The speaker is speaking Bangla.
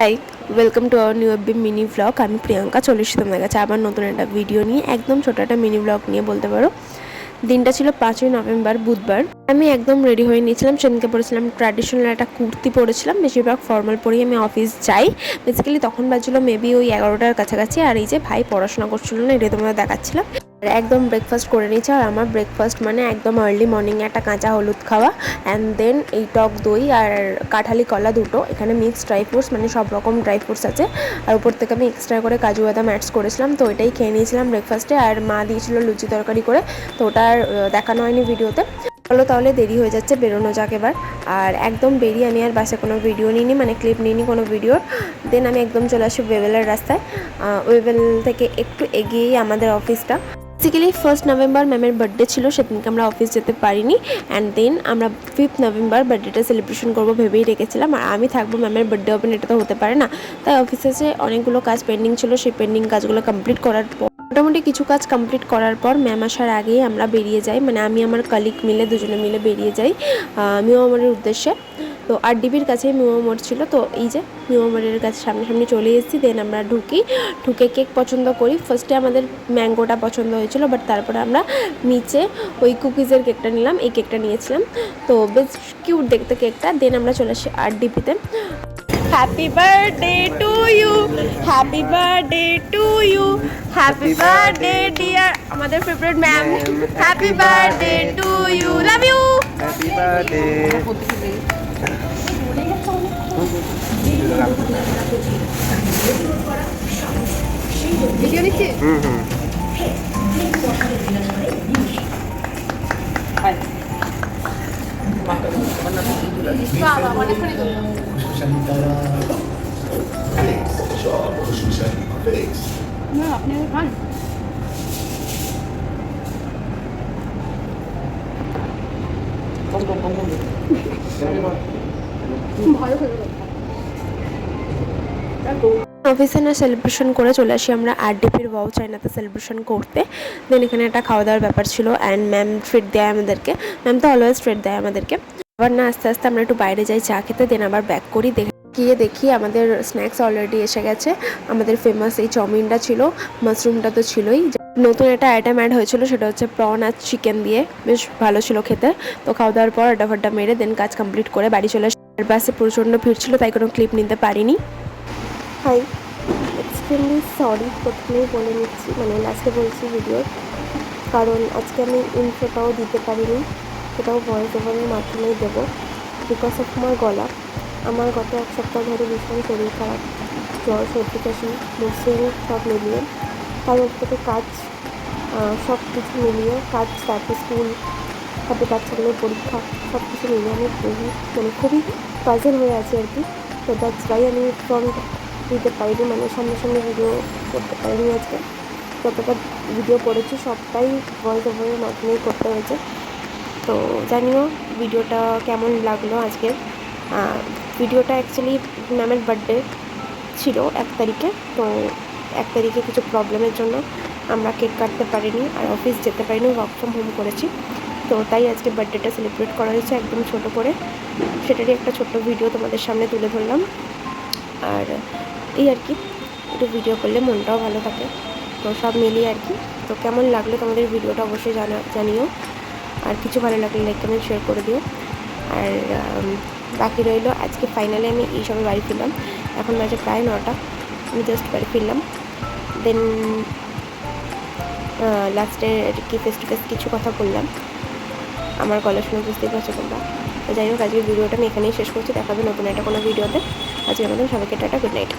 High, welcome to our new FB mini blog. আমি প্রিয়াঙ্কা চলে এসেছি তোমাদের কাছে আবার নতুন একটা ভিডিও নিয়ে, একদম ছোটো একটা মিনি ব্লগ নিয়ে বলতে পারো। দিনটা ছিল 5ই নভেম্বর, বুধবার। আমি একদম রেডি হয়ে নিয়েছিলাম। সেদিনকে পরেছিলাম ট্র্যাডিশনাল একটা কুর্তি পরেছিলাম, বেশিরভাগ ফর্মাল পরেই আমি অফিস যাই। বেসিক্যালি তখন বাজছিল মেবি ওই 11টার কাছাকাছি। আর এই যে ভাই পড়াশোনা করছিল না, এটা তোমাদের দেখাচ্ছিলাম। একদম ব্রেকফাস্ট করে নিয়েছি। আর আমার ব্রেকফাস্ট মানে একদম আর্লি মর্নিংয়ে একটা কাঁচা হলুদ খাওয়া, অ্যান্ড দেন এই টক দই আর কাঁঠালি কলা দুটো। এখানে মিক্সড ড্রাই ফ্রুটস, মানে সব রকম ড্রাই ফ্রুটস আছে। আর উপর থেকে আমি এক্সট্রা করে কাজু বাদাম অ্যাডস করেছিলাম, তো এটাই খেয়ে নিয়েছিলাম ব্রেকফাস্টে। আর মা দিয়েছিল লুচি তরকারি করে, তো ওটা আর দেখানো হয়নি ভিডিওতে। চলো তাহলে, দেরি হয়ে যাচ্ছে, বেরোনো যাক এবার। আর একদম বেরিয়ে আমি আর বাসে কোনো ভিডিও নিইনি, মানে ক্লিপ নিইনি কোনো ভিডিওর। দেন আমি একদম চলে আসি ওয়েবেলের রাস্তায়। ওয়েবেল থেকে একটু এগিয়েই আমাদের অফিসটা। বেসিক্যালি 1 নভেম্বর ম্যামের বার্থডে ছিল, সেদিনকে আমরা অফিস যেতে পারিনি। অ্যান্ড দেন আমরা 5 নভেম্বর বার্থডেটা সেলিব্রেশন করবো ভেবেই রেখেছিলাম। আর আমি থাকবো, ম্যামের বার্থডে ওপেন, এটা তো হতে পারে না। তাই অফিসে যে অনেকগুলো কাজ পেন্ডিং ছিল, সেই পেন্ডিং কাজগুলো কমপ্লিট করার পর, মোটামুটি কিছু কাজ কমপ্লিট করার পর ম্যাম আসার আগেই আমরা বেরিয়ে যাই। মানে আমি আমার কলিগ মিলে, দুজনে মিলে বেরিয়ে যাই মিও মোড়ের উদ্দেশ্যে। তো RDBর কাছেই মিও মোড় ছিল, তো এই যে মিও মোড়ের কাছে সামনাসামনি চলে এসেছি। দেন আমরা ঢুকে কেক পছন্দ করি। ফার্স্টে আমাদের ম্যাঙ্গোটা পছন্দ হয়েছিল, বাট তারপরে আমরা নিচে ওই কুকিজের কেকটা নিলাম, এই কেকটা নিয়েছিলাম। তো বেশ কিউট দেখতে কেকটা। দেন আমরা চলে আসি RDBতে। Happy birthday to you, happy birthday to you, happy birthday dear আমাদের favourite ma'am, happy birthday to you, love you, happy birthday. Video দিচ্ছি। আপনি খান। অফিসে না সেলিব্রেশন করে চলে আসি আমরা RDBর ওয়াও চায়নাতে সেলিব্রেশন করতে। দেন এখানে একটা খাওয়া দাওয়ার ব্যাপার ছিল, অ্যান্ড ম্যাম ট্রিট দেয় আমাদেরকে। ম্যাম তো অলওয়েজ ট্রিট দেয় আমাদেরকে। আবার না আস্তে আস্তে আমরা একটু বাইরে যাই চা খেতে। দেন আবার ব্যাক করি। গিয়ে দেখি আমাদের স্ন্যাক্স অলরেডি এসে গেছে। আমাদের ফেমাস এই চাউমিনটা ছিল, মাশরুমটা তো ছিলই। নতুন একটা আইটেম অ্যাড হয়েছিল, সেটা হচ্ছে প্রন আর চিকেন দিয়ে, বেশ ভালো ছিল খেতে। তো খাওয়া দাওয়ার পর আড্ডা ফাড্ডা মেরে দেন কাজ কমপ্লিট করে বাড়ি চলে আসি। বাসে প্রচণ্ড ভিড় ছিল, তাই কোনো ক্লিপ নিতে পারিনি। হাই, এক্সট্রিমলি সরি প্রথমেই বলে নিচ্ছি, মানে লাস্টে বলছি ভিডিওর, কারণ আজকে আমি ইন্ট্রোটাও দিতে পারিনি, সেটাও ভয়েস ওভারের মাধ্যমেই দেবো। বিকজ অফ আমার গলা। আমার গত 1 সপ্তাহ ধরে ভীষণ শরীর খারাপ, জ্বর, সর্দি, কাশি, মুড সুইং সব মিলিয়ে। তার থেকে কাজ, সব কিছু মিলিয়ে, কাজ, তারপর স্কুল, তারপরে বাচ্চাগুলোর পরীক্ষা, সব কিছু মিলিয়ে আমি খুবই পাজল হয়ে আছি আর কি। তো দ্যাটস ওয়াই আমি ফ্রন্ট দিতে পারিনি, মানে সামনে ভিডিও করতে পারিনি আজকে। যতটা ভিডিও করেছি সবটাই ভয়েস ওভারের মাধ্যমেই করতে হয়েছে। তো জানিও ভিডিওটা কেমন লাগলো আজকের। ভিডিওটা অ্যাকচুয়ালি ম্যামের বার্থডে ছিল 1 তারিখে। তো 1 তারিখে কিছু প্রবলেমের জন্য আমরা কেক কাটতে পারিনি, আর অফিস যেতে পারিনি, ওয়ার্ক ফ্রম হোম করেছি। তো তাই আজকে বার্থডেটা সেলিব্রেট করা হয়েছে একদম ছোটো করে। সেটারই একটা ছোট্ট ভিডিও তোমাদের সামনে তুলে ধরলাম। আর এই আর কি, একটু ভিডিও করলে মনটাও ভালো থাকে। তো সব মিলিয়ে আর কি। তো কেমন লাগলো তোমাদের ভিডিওটা অবশ্যই জানিও। আর কিছু ভালো লাগলে লাইক কমেন্ট শেয়ার করে দিও। আর বাকি রইল আজকে ফাইনালি আমি এই সবে বাড়ি ফিরলাম। এখন বাজে প্রায় 9টা, আমি জাস্ট বাড়ি ফিরলাম। দেন লাস্টে কি ফেস টু ফেস কিছু কথা বললাম, আমার গলা শুনে বুঝতেই পারছো তোমরা। তো যাই হোক, আজকের ভিডিওটা আমি এখানেই শেষ করছি। দেখাবে নতুন একটা কোনো ভিডিওতে। আজকের মতন সবাইকে টাটা, গুড নাইট।